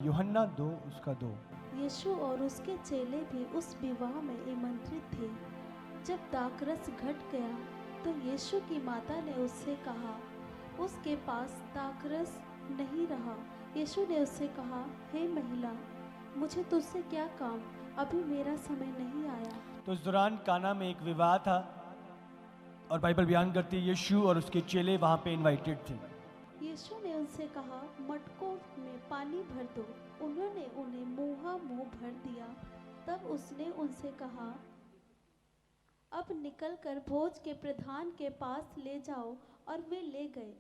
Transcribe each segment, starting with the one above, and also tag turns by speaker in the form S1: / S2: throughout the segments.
S1: यूहन्ना 2 उसका 2।
S2: यीशु और उसके चेले भी उस विवाह में आमंत्रित थे। जब दाखरस घट गया तो यीशु की माता ने उससे कहा, उसके पास दाखरस नहीं रहा। यीशु ने उससे कहा, हे महिला, मुझे तुझसे क्या काम, अभी मेरा समय नहीं आया।
S1: तो इस दौरान काना में एक विवाह था और बाइबल बयान करती है यीशु और उसके चेले वहां पे इनवाइटेड थे।
S2: यीशु ने उनसे कहा, मटकों में पानी भर दो। उन्होंने उन्हें मुँह भर दिया। तब उसने उनसे कहा, अब निकलकर भोज के प्रधान के पास ले जाओ। और वे ले गए।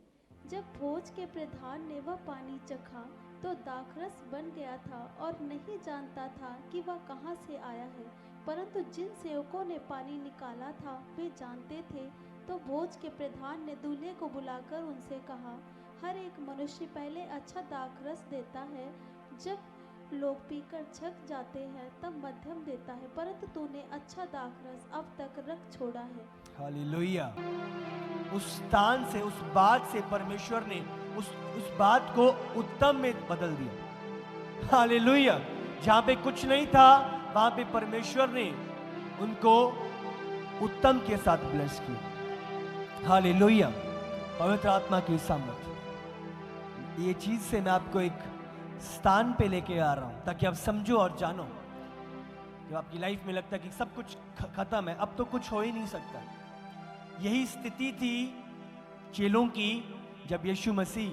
S2: जब भोज के प्रधान ने वह पानी चखा तो दाखरस बन गया था और नहीं जानता था कि वह कहाँ से आया है। परंतु जिन सेवकों ने पानी निकाला था वे जानते थे। तो भोज के प्रधान ने दूल्हे को बुलाकर उनसे कहा, हर एक मनुष्य पहले अच्छा दाखरस देता है, जब लोग पीकर छक जाते हैं तब मध्यम देता है, परंतु तूने अच्छा दाखरस अब तक रख छोड़ा है।
S1: हालेलुया। उस स्थान से, उस बात से परमेश्वर ने उस बात को उत्तम में बदल दिया। हालेलुया। जहां पे कुछ नहीं था वहां पे परमेश्वर ने उनको उत्तम के साथ ब्लेस किया। हालेलुया। पवित्र आत्मा की सामर्थ, ये चीज से मैं आपको एक स्थान पे लेके आ रहा हूं ताकि आप समझो और जानो। जब आपकी लाइफ में लगता है कि सब कुछ खत्म है, अब तो कुछ हो ही नहीं सकता, यही स्थिति थी चेलों की जब यीशु मसीह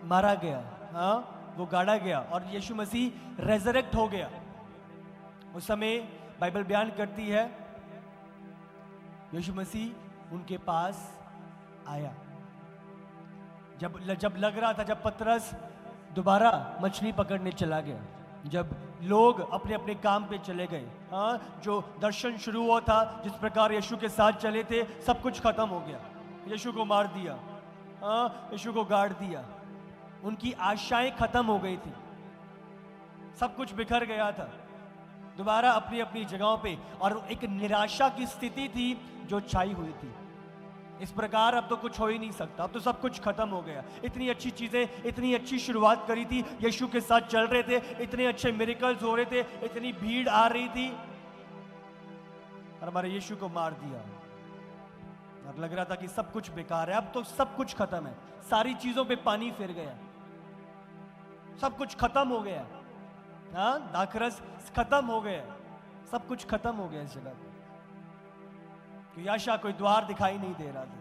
S1: मारा गया, वो गाड़ा गया और यीशु मसीह रेजरेक्ट हो गया। उस समय बाइबल बयान करती है यीशु मसीह उनके पास आया। जब लग रहा था, जब पतरस दोबारा मछली पकड़ने चला गया, जब लोग अपने अपने काम पे चले गए, जो दर्शन शुरू हुआ था, जिस प्रकार यीशु के साथ चले थे, सब कुछ खत्म हो गया। यीशु को मार दिया, यीशु को गाड़ दिया, उनकी आशाएं खत्म हो गई थी, सब कुछ बिखर गया था दोबारा अपनी अपनी जगहों पे, और एक निराशा की स्थिति थी जो छाई हुई थी। इस प्रकार अब तो कुछ हो ही नहीं सकता, अब तो सब कुछ खत्म हो गया। इतनी अच्छी चीजें, इतनी अच्छी शुरुआत करी थी, यीशु के साथ चल रहे थे, इतने अच्छे मिरेकल्स हो रहे थे, इतनी भीड़ आ रही थी, और हमारे यीशु को मार दिया। अब लग रहा था कि सब कुछ बेकार है, अब तो सब कुछ खत्म है, सारी चीजों पे पानी फिर गया, सब कुछ खत्म हो गया। दाखरस खत्म हो गया, सब कुछ खत्म हो गया इस जगह पे। कोई आशा, कोई द्वार दिखाई नहीं दे रहा था,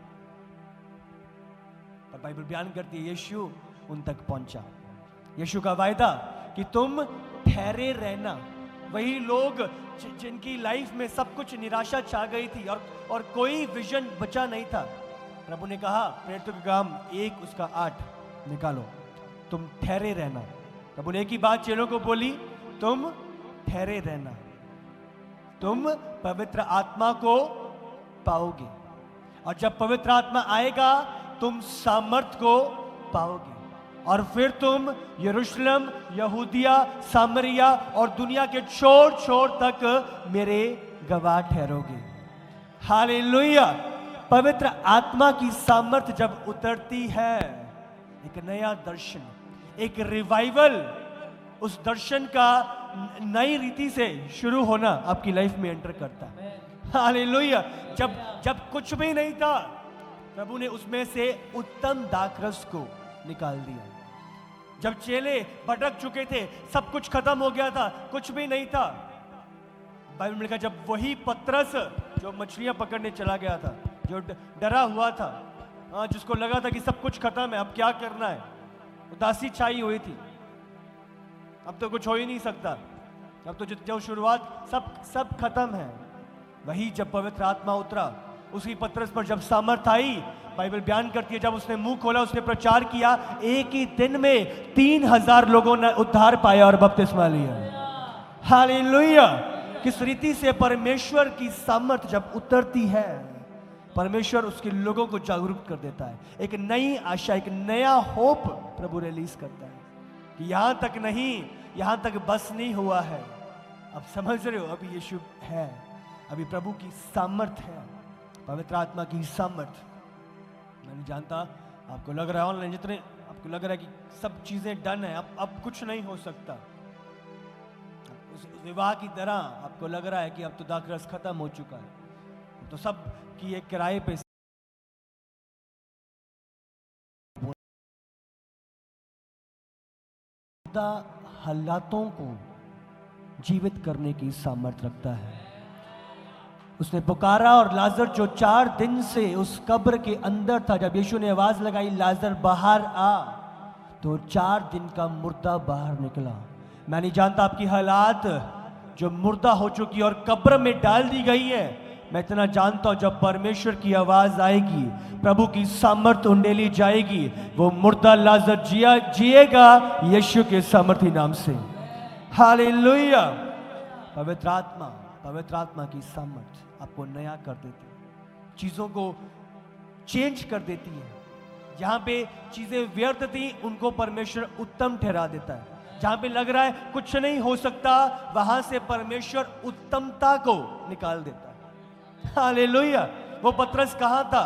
S1: पर बाइबल बयान करती है यीशु उन तक पहुंचा। यीशु का वायदा कि तुम ठहरे रहना। वही लोग जिनकी लाइफ में सब कुछ निराशा छा गई थी और कोई विजन बचा नहीं था, प्रभु ने कहा, प्रेरितों के काम 1 उसका 8 निकालो, तुम ठहरे रहना। प्रभु ने एक ही बात चेलों को बोली, तुम ठहरे रहना, तुम पवित्र आत्मा को पाओगे, और जब पवित्र आत्मा आएगा तुम सामर्थ को पाओगे, और फिर तुम यरूशलेम, यहूदिया, सामरिया और दुनिया के छोर छोर तक मेरे गवाह ठहरोगे। हालेलुया। पवित्र आत्मा की सामर्थ जब उतरती है, एक नया दर्शन, एक रिवाइवल, उस दर्शन का नई रीति से शुरू होना आपकी लाइफ में एंटर करता है। हालेलुया। जब कुछ भी नहीं था, प्रभु ने उसमें से उत्तम दाखरस को निकाल दिया। जब चेले भटक चुके थे, सब कुछ खत्म हो गया था, कुछ भी नहीं था, बाइबल में लिखा, जब वही पतरस जो मछलियां पकड़ने चला गया था, जो डरा हुआ था, जिसको लगा था कि सब कुछ खत्म है, अब क्या करना है, उदासी छाई हुई थी, अब तो कुछ हो ही नहीं सकता, अब तो जो शुरुआत सब खत्म है, वही जब पवित्र आत्मा उतरा, उसी पतरस पर जब सामर्थ आई, बाइबल बयान करती है, जब उसने मुंह खोला, उसने प्रचार किया, एक ही दिन में 3000 लोगों ने उद्धार पाया और बपतिस्मा लिया। हालेलुया। किस रीति से परमेश्वर की सामर्थ जब उतरती है, परमेश्वर उसके लोगों को जागरूक कर देता है, एक नई आशा, एक नया होप प्रभु रिलीज करता है कि यहां तक नहीं, यहां तक बस नहीं हुआ है, अब समझ रहे हो, अभी यीशु है, अभी प्रभु की सामर्थ है, पवित्र आत्मा की सामर्थ। मैं नहीं जानता, आपको लग रहा है ऑनलाइन जितने आप आपको लग रहा है कि सब चीजें डन है, अब कुछ नहीं हो सकता, उस विवाह की तरह आपको लग रहा है कि अब तो दाखरस खत्म हो चुका है, तो सब की एक किराए पे हालातों को जीवित करने की सामर्थ्य रखता है। उसने पुकारा और लाजर जो 4 दिन से उस कब्र के अंदर था, जब यीशु ने आवाज लगाई लाजर बाहर आ, तो 4 दिन का मुर्दा बाहर निकला। मैं नहीं जानता आपकी हालात जो मुर्दा हो चुकी और कब्र में डाल दी गई है, मैं इतना जानता हूं जब परमेश्वर की आवाज आएगी, प्रभु की सामर्थ उंडेली जाएगी, वो मुर्दा लाजर जिएगा यीशु के सामर्थी नाम से। हालेलुया। पवित्र आत्मा की सामर्थ आपको नया कर देती है, चीजों को चेंज कर देती है। जहां पे चीजें व्यर्थ थी उनको परमेश्वर उत्तम ठहरा देता है। जहां पे लग रहा है कुछ नहीं हो सकता, वहां से परमेश्वर उत्तमता को निकाल देता है। हालेलुया। वो पतरस कहां था?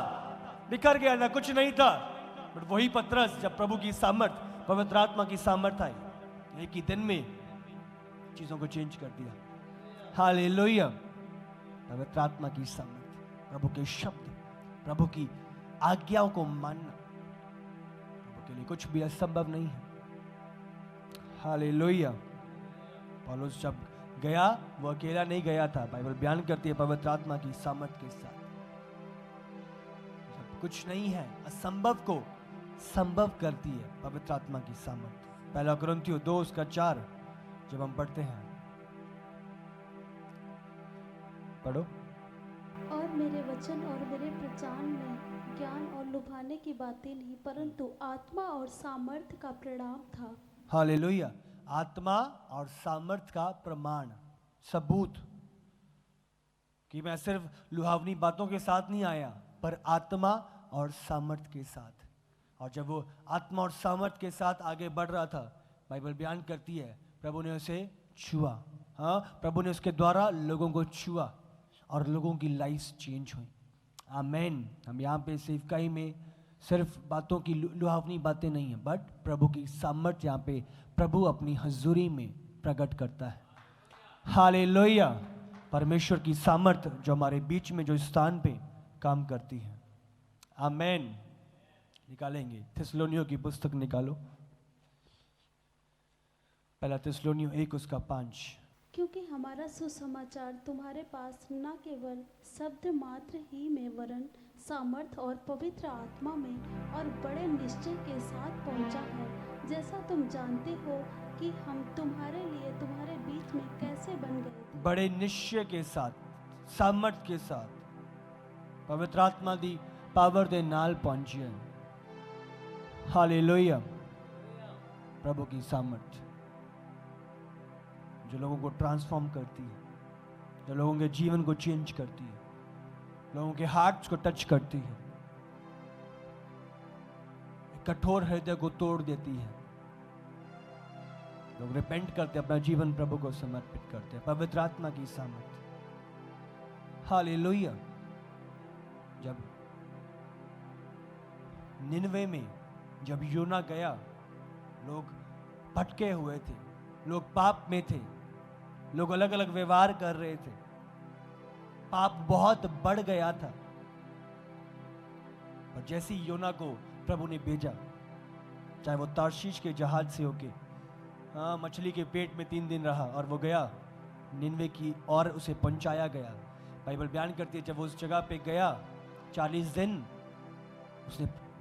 S1: बिखर गया ना, कुछ नहीं था, बट वही पतरस जब प्रभु की सामर्थ, पवित्र आत्मा की सामर्थ आई, एक ही दिन में चीजों को चेंज कर दिया। हालेलुया। पवित्र आत्मा की सामर्थ, प्रभु के शब्द, प्रभु की आज्ञाओं को मानना, प्रभु के लिए कुछ भी असंभव नहीं है। हालेलुया। पौलुस जब गया, वो अकेला नहीं गया था। बाइबल बयान करती है पवित्र आत्मा की सामर्थ के साथ जब कुछ नहीं है, असंभव को संभव करती है पवित्र आत्मा की सामर्थ। 1 कुरिन्थियों 2:4 जब हम पढ़ते हैं, पढ़ो।
S2: और मेरे वचन और मेरे प्रचार में ज्ञान और लुभाने की बातें नहीं, परंतु आत्मा और सामर्थ्य का परिणाम था।
S1: हालेलुया। आत्मा और सामर्थ का प्रमाण, सबूत कि मैं सिर्फ लुभावनी बातों के साथ नहीं आया, पर आत्मा और सामर्थ के साथ। और जब वो आत्मा और सामर्थ के साथ आगे बढ़ रहा था, बाइबल बयान करती है प्रभु ने उसे छुआ। हाँ, प्रभु ने उसके द्वारा लोगों को छुआ और लोगों की लाइफ चेंज हुई। आमेन। हम यहाँ पे सेवकाई में सिर्फ बातों की लुभावनी बातें नहीं है, बट प्रभु की सामर्थ यहाँ पे प्रभु अपनी हजूरी में प्रकट करता है। हालेलुया। परमेश्वर की सामर्थ जो हमारे बीच में जो स्थान पे काम करती है। आमेन। निकालेंगे थिस्सलुनीयों की पुस्तक, निकालो 1 थिस्सलुनीयों 1:5।
S2: क्योंकि हमारा सुसमाचार तुम्हारे पास न केवल शब्द मात्र ही में, वरन सामर्थ और पवित्र आत्मा में और बड़े निश्चय के साथ पहुंचा है, जैसा तुम जानते हो कि हम तुम्हारे लिए तुम्हारे बीच में कैसे बन गए थे।
S1: बड़े निश्चय के साथ, सामर्थ के साथ पवित्र आत्मा दी पावर दे नाल पहुंचे। हालेलुया। प्रभु की सामर्थ जो लोगों को ट्रांसफॉर्म करती है, जो लोगों के जीवन को चेंज करती है, लोगों के हार्ट्स को टच करती है, कठोर हृदय को तोड़ देती है। लोग रिपेंट करते, अपना जीवन प्रभु को समर्पित करते हैं। पवित्र आत्मा की सामर्थ। हालेलुया। जब निनवे में जब योना गया, लोग भटके हुए थे, लोग पाप में थे, लोग अलग अलग व्यवहार कर रहे थे, पाप बहुत बढ़ गया था। और जैसे ही योना को प्रभु ने भेजा, चाहे वो तार्शीश के जहाज से होके, हाँ, मछली के पेट में 3 दिन रहा और वो गया निनवे की और उसे पहुंचाया गया। बाइबल बयान करती है जब वो उस जगह पे गया 40 दिन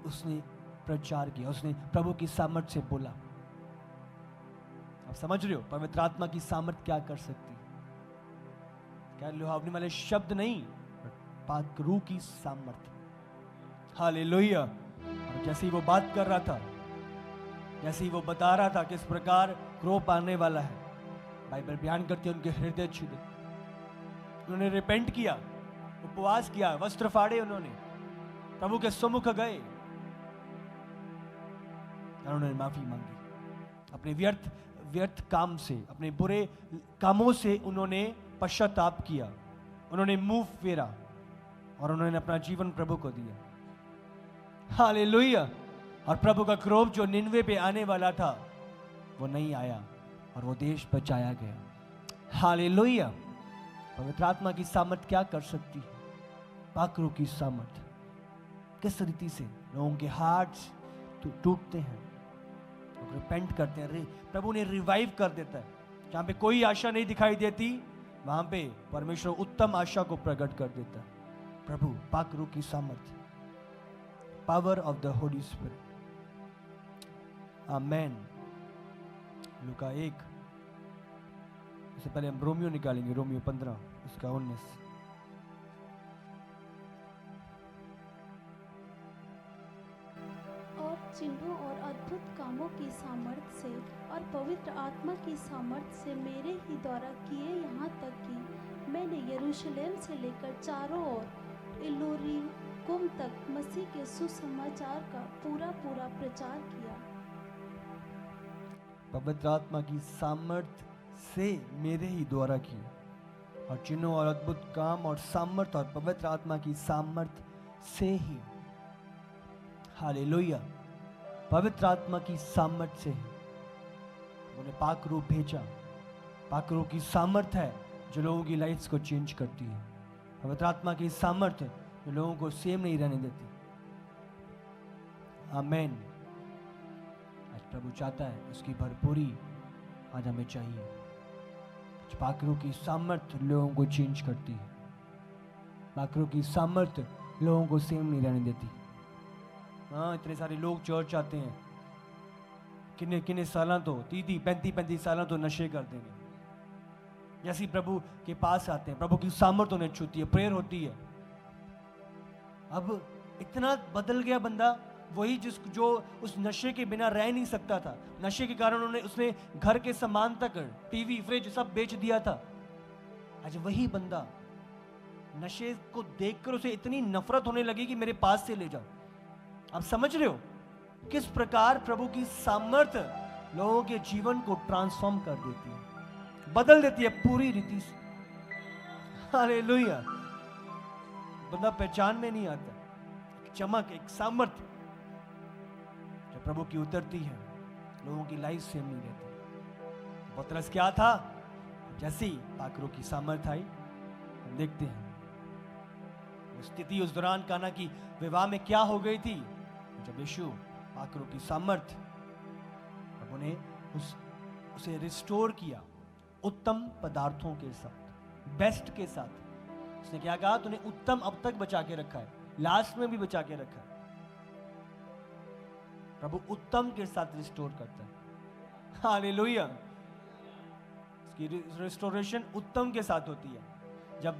S1: उसने प्रचार किया, उसने प्रभु की सामर्थ से बोला। आप समझ रहे हो पवित्र आत्मा की सामर्थ क्या कर सकती है? क्या लुभावने वाले शब्द नहीं, पाक रूह की सामर्थ। हालेलुया। और जैसे ही वो बात कर रहा था, जैसे ही वो बता रहा था किस प्रकार क्रोध आने वाला है, बाइबल बयान करती है उनके हृदय छिदे, उन्होंने रिपेंट किया, उपवास किया, वस्त्र फाड़े, उन्होंने प्रभु के सम्मुख गए और उन्होंने माफी मांगी। अपने व्यर्थ काम से, अपने बुरे कामों से उन्होंने पश्चाताप किया, उन्होंने मुंह फेरा और उन्होंने अपना जीवन प्रभु को दिया। हालेलुया। और प्रभु का क्रोध जो निन्वे पे आने वाला था वो नहीं आया और वो देश बचाया गया। हालेलुया। पवित्र आत्मा की सामर्थ क्या कर सकती है? पाखरू की सामर्थ किस रीति से लोगों के हार्ट्स टूटते हैं, लोग रिपेंट करते हैं, प्रभु ने रिवाइव कर देता है। जहां पे कोई आशा नहीं दिखाई देती वहां पे परमेश्वर उत्तम आशा को प्रकट कर देता है। प्रभु पाखरू की सामर्थ, power of the holy spirit. Amen. लूका 1, इससे पहले हम रोमियो निकालेंगे, रोमियो 15 उसका 19।
S2: और चिन्हों और अद्भुत कामों की सामर्थ से और पवित्र आत्मा की सामर्थ से मेरे ही द्वारा किए, यहाँ तक कि मैंने यरूशलेम से लेकर चारों ओर इल्लुरिकुम तक मसीह के सुसमाचार का पूरा प्रचार किया।
S1: पवित्र आत्मा की सामर्थ से मेरे ही द्वारा की, और चिन्हों और अद्भुत काम और सामर्थ और पवित्र आत्मा की सामर्थ से ही। हालेलुया। पवित्र आत्मा की सामर्थ से ही उन्हें पाक रूप भेजा। पाक रूप की सामर्थ है जो लोगों की लाइफ्स को चेंज करती है। पवित्र आत्मा की सामर्थ है जो लोगों को सेम नहीं रहने देती। आमेन। आज प्रभु चाहता है उसकी भरपूरी आज हमें चाहिए। पाकरू की सामर्थ लोगों को चेंज करती है। पाकरू की सामर्थ लोगों को सेम नहीं रहने देती। हाँ, इतने सारे लोग चर्च आते हैं, किन्ने किन्ने सालों तो 30-35 सालों तो नशे कर देंगे। जैसे प्रभु के पास आते हैं, प्रभु की सामर्थ उन्हें छूती है, प्रेयर होती है। अब इतना बदल गया बंदा, वही जो उस नशे के बिना रह नहीं सकता था। नशे के कारण उसने घर के सामान तक, टीवी फ्रिज सब बेच दिया था। आज वही बंदा नशे को देखकर उसे इतनी नफरत होने लगी कि मेरे पास से ले जाओ। आप समझ रहे हो किस प्रकार प्रभु की सामर्थ लोगों के जीवन को ट्रांसफॉर्म कर देती है, बदल देती है पूरी रीति से। हालेलुया। बंदा पहचान में नहीं आता। एक चमक, एक सामर्थ जो प्रभु की उतरती है, लोगों की लाइफ सेम नहीं रहती। पतरस क्या था? जैसी पाकरों की सामर्थ आई, हम देखते हैं वो स्थिति उस दौरान काना की विवाह में क्या हो गई थी। जब यीशु पाकरों की सामर्थ, प्रभु ने उसे रिस्टोर किया उत्तम पदार्थों के साथ, बेस्ट के साथ। उसने क्या कहा? तूने उत्तम अब तक बचा के रखा है, लास्ट में भी बचा के रखा है। प्रभु उत्तम के साथ रिस्टोर करता है। हालेलुया। इसकी रिस्टोरेशन उत्तम के साथ होती है। जब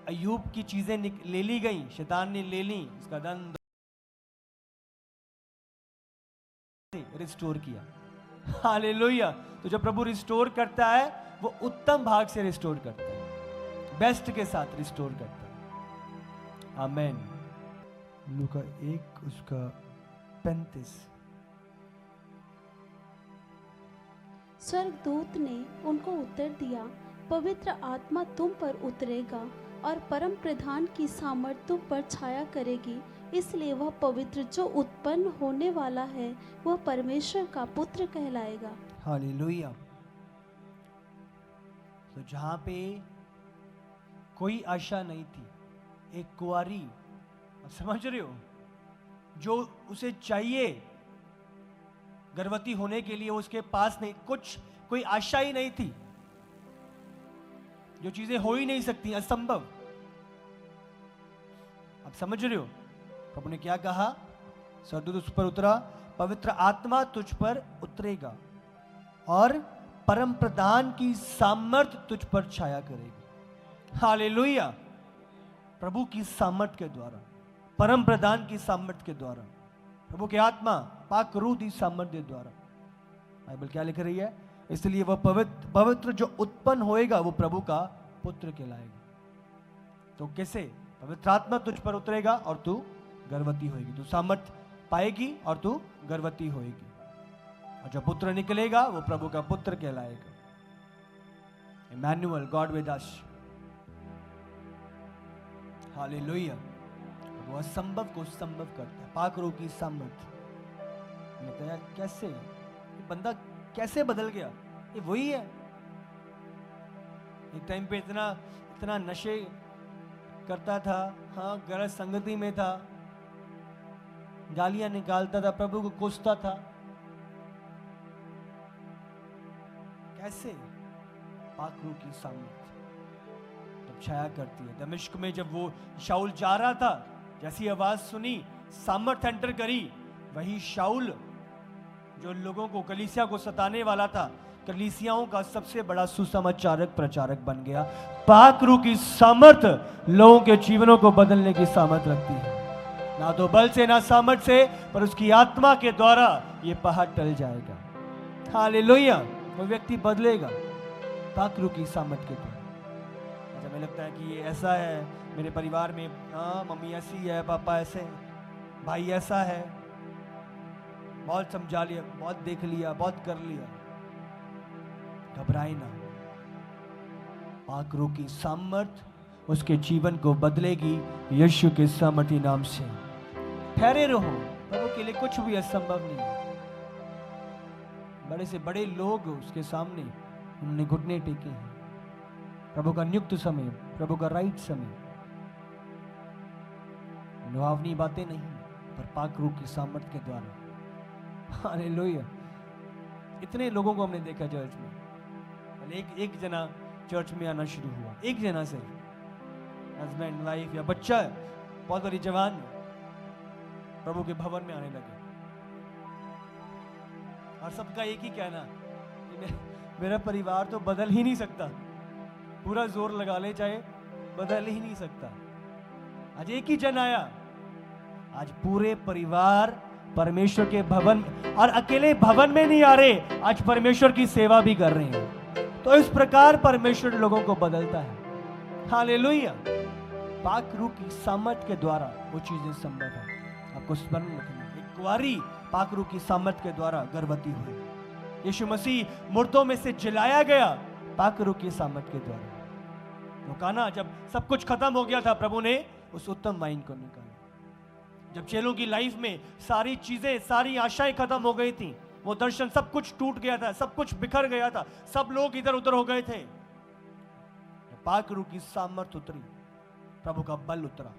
S1: अय्यूब की चीजें ले ली गई, शैतान ने ले ली, उसका धन रिस्टोर किया। हालेलुया। तो जब प्रभु रिस्टोर करता है वो उत्तम भाग से रिस्टोर करता है, बेस्ट के साथ रिस्टोर करता है। आमेन। लूका 1 उसका 35।
S2: स्वर्गदूत ने उनको उत्तर दिया, पवित्र आत्मा तुम पर उतरेगा और परम प्रधान की सामर्थ तुम पर छाया करेगी, इसलिए वह पवित्र जो उत्पन्न होने वाला है वह परमेश्वर का पुत्र कहलाएगा।
S1: हालेलुया। तो जहां पे कोई आशा नहीं थी, एक कुंवारी, आप समझ रहे हो, जो उसे चाहिए गर्भवती होने के लिए, उसके पास नहीं, कोई आशा ही नहीं थी, जो चीजें हो ही नहीं सकती, असंभव। आप समझ रहे हो? प्रभु ने क्या कहा? स्वर्गदूत उस पर उतरा, पवित्र आत्मा तुझ पर उतरेगा और परम प्रधान की सामर्थ तुझ पर छाया करेगी। हालेलुया। प्रभु की सामर्थ के द्वारा, परम प्रधान की सामर्थ के द्वारा, प्रभु की आत्मा पाक रूह की सामर्थ के द्वारा। बाइबल क्या लिख रही है? इसलिए वह पवित्र जो उत्पन्न होएगा वो प्रभु का पुत्र कहलाएगा। तो कैसे? पवित्र आत्मा तुझ पर उतरेगा और तू गर्भवती होएगी, तू सामर्थ पाएगी और तू गर्भवती होएगी, और जो पुत्र निकलेगा वो प्रभु का पुत्र कहलाएगा। Emmanuel, God with us. Hallelujah. वो असंभव को संभव करता है। पाक रूह की सामर्थ, लगता है यार कैसे ये बंदा कैसे बदल गया, ये वही है। एक टाइम पे इतना इतना नशे करता था, हाँ गलत संगति में था, गालियां निकालता था, प्रभु को कोसता था। कैसे? पाक रूह की सामर्थ जब छाया करती है। दमिश्क में जब वो शाऊल जा रहा था, जैसी आवाज सुनी, सामर्थ एंटर करी, वही शाऊल जो लोगों को, कलीसिया को सताने वाला था, कलीसियाओं का सबसे बड़ा सुसमाचारक प्रचारक बन गया। पाक रूह की सामर्थ लोगों के जीवनों को बदलने की सामर्थ रखती है। ना तो बल से ना सामर्थ से, पर उसकी आत्मा के द्वारा ये पहाड़ टल जाएगा। हालेलुया, वो व्यक्ति बदलेगा पाक रूह की सामर्थ के द्वारा। अच्छा, हमें लगता है कि ये ऐसा है मेरे परिवार में, हाँ मम्मी ऐसी है, पापा ऐसे हैं, भाई ऐसा है, बहुत समझा लिया, बहुत देख लिया, बहुत कर लिया। घबराए ना, पाक रूह की सामर्थ उसके जीवन को बदलेगी यीशु के सामर्थी नाम से। ठहरे रहो, प्रभु के लिए कुछ भी असंभव नहीं है। बड़े से बड़े लोग उसके सामने उन्होंने घुटने टेके हैं। प्रभु का नियुक्त समय, प्रभु का राइट समय, लुभावनी बातें नहीं, पर पाक रूह की सामर्थ के द्वारा। हालेलुया। इतने लोगों को हमने देखा चर्च में, एक जना चर्च में आना शुरू हुआ, एक जना से, हस्बैंड वाइफ या बच्चा बहुत बड़ी जवान प्रभु के भवन में आने लगे, और सबका एक ही कहना कि मेरा परिवार तो बदल ही नहीं सकता, पूरा जोर लगा ले चाहे बदल ही नहीं सकता। आज एक ही जन आया, आज पूरे परिवार परमेश्वर के भवन, और अकेले भवन में नहीं आ रहे, आज परमेश्वर की सेवा भी कर रहे हैं। तो इस प्रकार परमेश्वर लोगों को बदलता है। हालेलुया। पाक रूह की सामर्थ के द्वारा वो चीजें संभव है। आपको स्मरण रखना, एक कुंवारी पाक रूह की सामर्थ के द्वारा गर्भवती हुई। यीशु मसीह मुर्दों में से जिलाया गया पाक रूह की सामर्थ के द्वारा। वो काना जब सब कुछ खत्म हो गया था, प्रभु ने उस उत्तम वाइन को निकाला। जब चेलों की लाइफ में सारी चीजें, सारी आशाएं खत्म हो गई थी, वो दर्शन, सब कुछ टूट गया था, सब कुछ बिखर गया था, सब लोग इधर उधर हो गए थे, पाक रूह की सामर्थ उतरी, प्रभु का बल उतरा।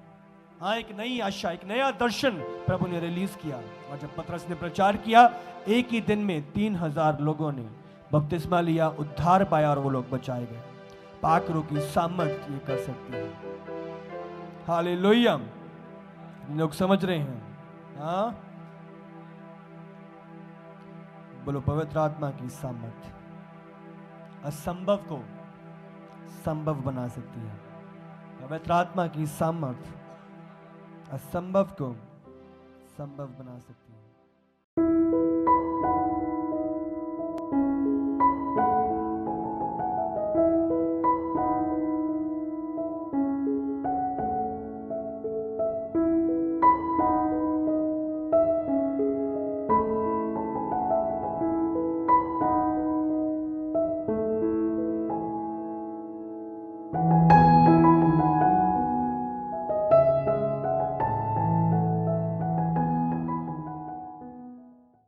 S1: हाँ, एक नई आशा, एक नया दर्शन प्रभु ने रिलीज किया। और जब पतरस ने प्रचार किया, एक ही दिन में 3000 लोगों ने बपतिस्मा लिया, उद्धार पाया, और वो लोग बचाए गए। पाक रूह की सामर्थ ये कर सकती है। हालेलुया। लोग समझ रहे हैं? हाँ, बोलो, पवित्र आत्मा की सामर्थ असंभव को संभव बना सकती है। पवित्र आत्मा की सामर्थ असंभव को संभव बना सकती है।